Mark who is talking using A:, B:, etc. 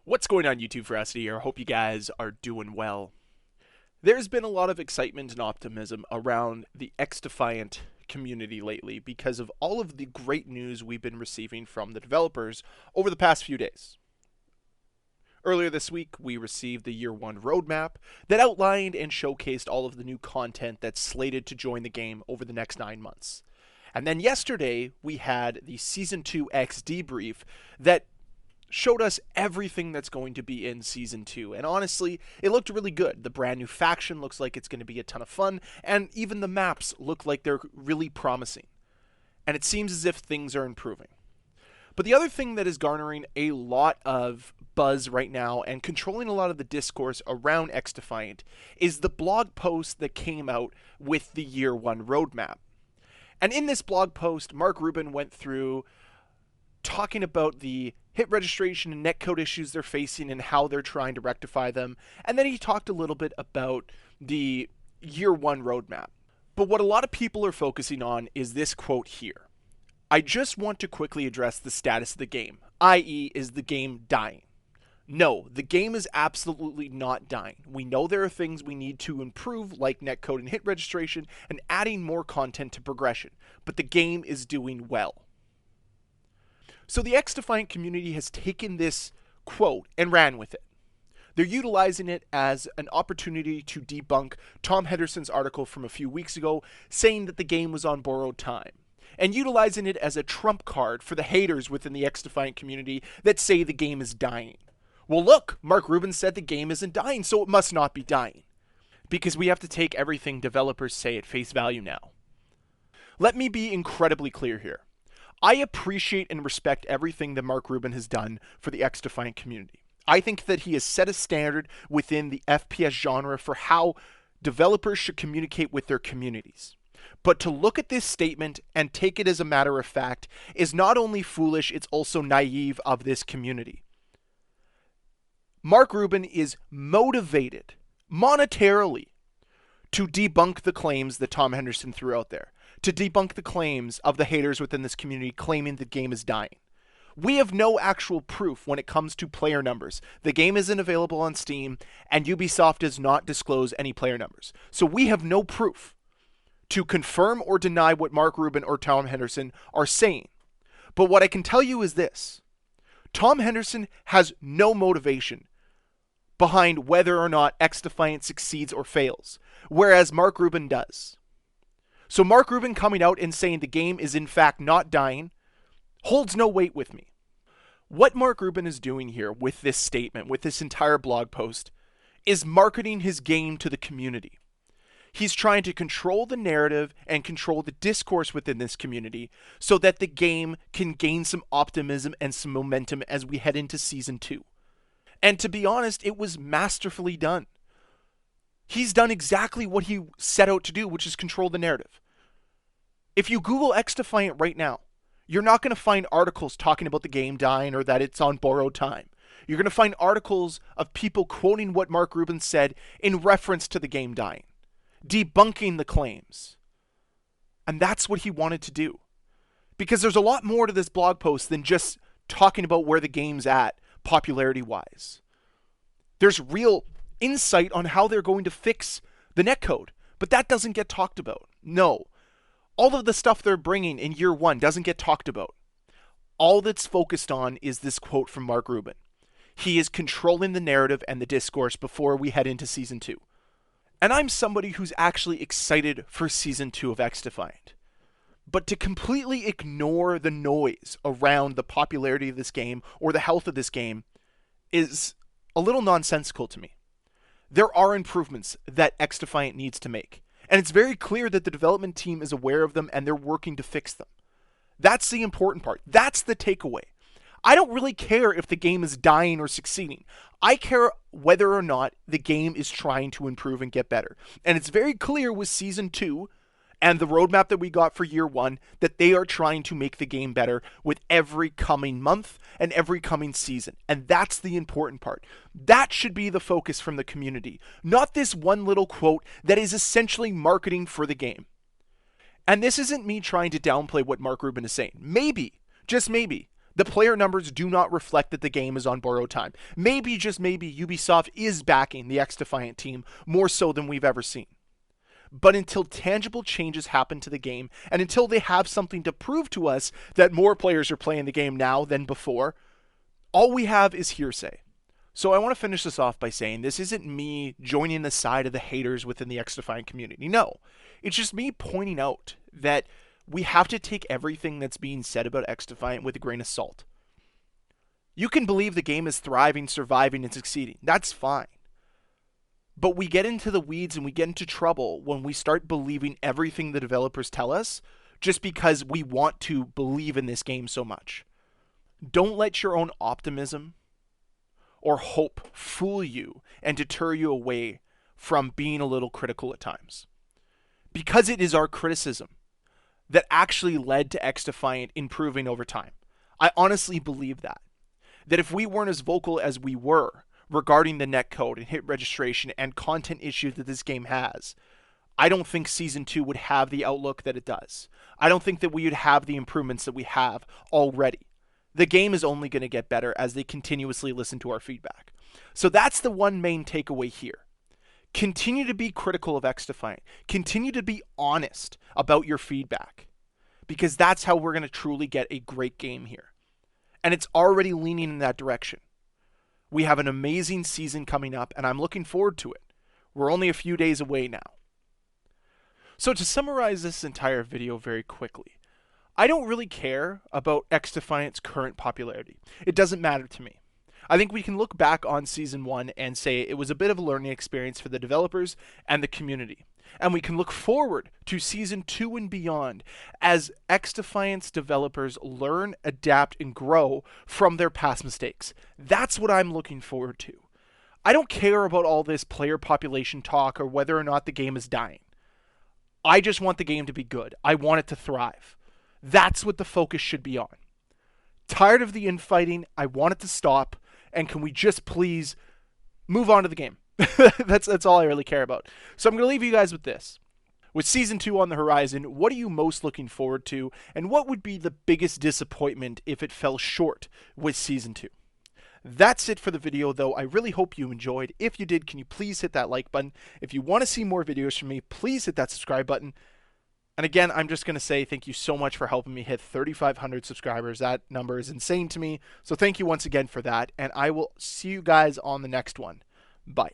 A: What's going on, YouTube? Ferocity here. I hope you guys are doing well. There's been a lot of excitement and optimism around the XDefiant community lately because of all of the great news we've been receiving from the developers over the past few days. Earlier this week, we received the Year 1 roadmap that outlined and showcased all of the new content that's slated to join the game over the next 9 months. And then yesterday, we had the Season 2 X debrief that showed us everything that's going to be in Season 2. And honestly, it looked really good. The brand new faction looks like it's going to be a ton of fun, and even the maps look like they're really promising. And it seems as if things are improving. But the other thing that is garnering a lot of buzz right now and controlling a lot of the discourse around XDefiant is the blog post that came out with the Year 1 roadmap. And in this blog post, Mark Rubin went through talking about the hit registration and netcode issues they're facing and how they're trying to rectify them. And then he talked a little bit about the Year 1 roadmap. But what a lot of people are focusing on is this quote here. I just want to quickly address the status of the game, i.e. is the game dying? No, the game is absolutely not dying. We know there are things we need to improve like netcode and hit registration and adding more content to progression, but the game is doing well. So the XDefiant community has taken this quote and ran with it. They're utilizing it as an opportunity to debunk Tom Henderson's article from a few weeks ago saying that the game was on borrowed time, and utilizing it as a trump card for the haters within the XDefiant community that say the game is dying. Well, look, Mark Rubin said the game isn't dying, so it must not be dying. Because we have to take everything developers say at face value now. Let me be incredibly clear here. I appreciate and respect everything that Mark Rubin has done for the XDefiant community. I think that he has set a standard within the FPS genre for how developers should communicate with their communities. But to look at this statement and take it as a matter of fact is not only foolish, it's also naive of this community. Mark Rubin is motivated monetarily to debunk the claims that Tom Henderson threw out there, to debunk the claims of the haters within this community claiming the game is dying. We have no actual proof when it comes to player numbers. The game isn't available on Steam, and Ubisoft does not disclose any player numbers. So we have no proof to confirm or deny what Mark Rubin or Tom Henderson are saying. But what I can tell you is this. Tom Henderson has no motivation behind whether or not XDefiant succeeds or fails, whereas Mark Rubin does. So Mark Rubin coming out and saying the game is in fact not dying holds no weight with me. What Mark Rubin is doing here with this statement, with this entire blog post, is marketing his game to the community. He's trying to control the narrative and control the discourse within this community so that the game can gain some optimism and some momentum as we head into Season 2. And to be honest, it was masterfully done. He's done exactly what he set out to do, which is control the narrative. If you Google XDefiant right now, you're not going to find articles talking about the game dying or that it's on borrowed time. You're going to find articles of people quoting what Mark Rubin said in reference to the game dying, debunking the claims. And that's what he wanted to do. Because there's a lot more to this blog post than just talking about where the game's at popularity-wise. There's real insight on how they're going to fix the netcode, but that doesn't get talked about. No. All of the stuff they're bringing in Year 1 doesn't get talked about. All that's focused on is this quote from Mark Rubin. He is controlling the narrative and the discourse before we head into Season 2. And I'm somebody who's actually excited for Season 2 of XDefiant. But to completely ignore the noise around the popularity of this game or the health of this game is a little nonsensical to me. There are improvements that XDefiant needs to make. And it's very clear that the development team is aware of them and they're working to fix them. That's the important part. That's the takeaway. I don't really care if the game is dying or succeeding. I care whether or not the game is trying to improve and get better. And it's very clear with Season 2 and the roadmap that we got for Year 1 that they are trying to make the game better with every coming month and every coming season. And that's the important part. That should be the focus from the community, not this one little quote that is essentially marketing for the game. And this isn't me trying to downplay what Mark Rubin is saying. Maybe, just maybe, The player numbers do not reflect that the game is on borrowed time. Maybe, just maybe, Ubisoft is backing the XDefiant team more so than we've ever seen. But until tangible changes happen to the game, and until they have something to prove to us that more players are playing the game now than before, all we have is hearsay. So I want to finish this off by saying this isn't me joining the side of the haters within the XDefiant community. No, it's just me pointing out that we have to take everything that's being said about XDefiant with a grain of salt. You can believe the game is thriving, surviving, and succeeding. That's fine. But we get into the weeds and we get into trouble when we start believing everything the developers tell us just because we want to believe in this game so much. Don't let your own optimism or hope fool you and deter you away from being a little critical at times. Because it is our criticism that actually led to XDefiant improving over time. I honestly believe that. That if we weren't as vocal as we were regarding the netcode and hit registration and content issues that this game has, I don't think Season 2 would have the outlook that it does. I don't think that we would have the improvements that we have already. The game is only going to get better as they continuously listen to our feedback. So that's the one main takeaway here. Continue to be critical of XDefiant. Continue to be honest about your feedback, because that's how we're going to truly get a great game here. And it's already leaning in that direction. We have an amazing season coming up, and I'm looking forward to it. We're only a few days away now. So to summarize this entire video very quickly, I don't really care about XDefiant's current popularity. It doesn't matter to me. I think we can look back on Season 1 and say it was a bit of a learning experience for the developers and the community. And we can look forward to Season 2 and beyond as XDefiant's developers learn, adapt, and grow from their past mistakes. That's what I'm looking forward to. I don't care about all this player population talk or whether or not the game is dying. I just want the game to be good. I want it to thrive. That's what the focus should be on. Tired of the infighting. I want it to stop. And can we just please move on to the game? That's all I really care about. So I'm going to leave you guys with this. With Season 2 on the horizon, what are you most looking forward to? And what would be the biggest disappointment if it fell short with Season 2? That's it for the video, though. I really hope you enjoyed. If you did, can you please hit that like button? If you want to see more videos from me, please hit that subscribe button. And again, I'm just going to say thank you so much for helping me hit 3,500 subscribers. That number is insane to me. So thank you once again for that. And I will see you guys on the next one. Bye.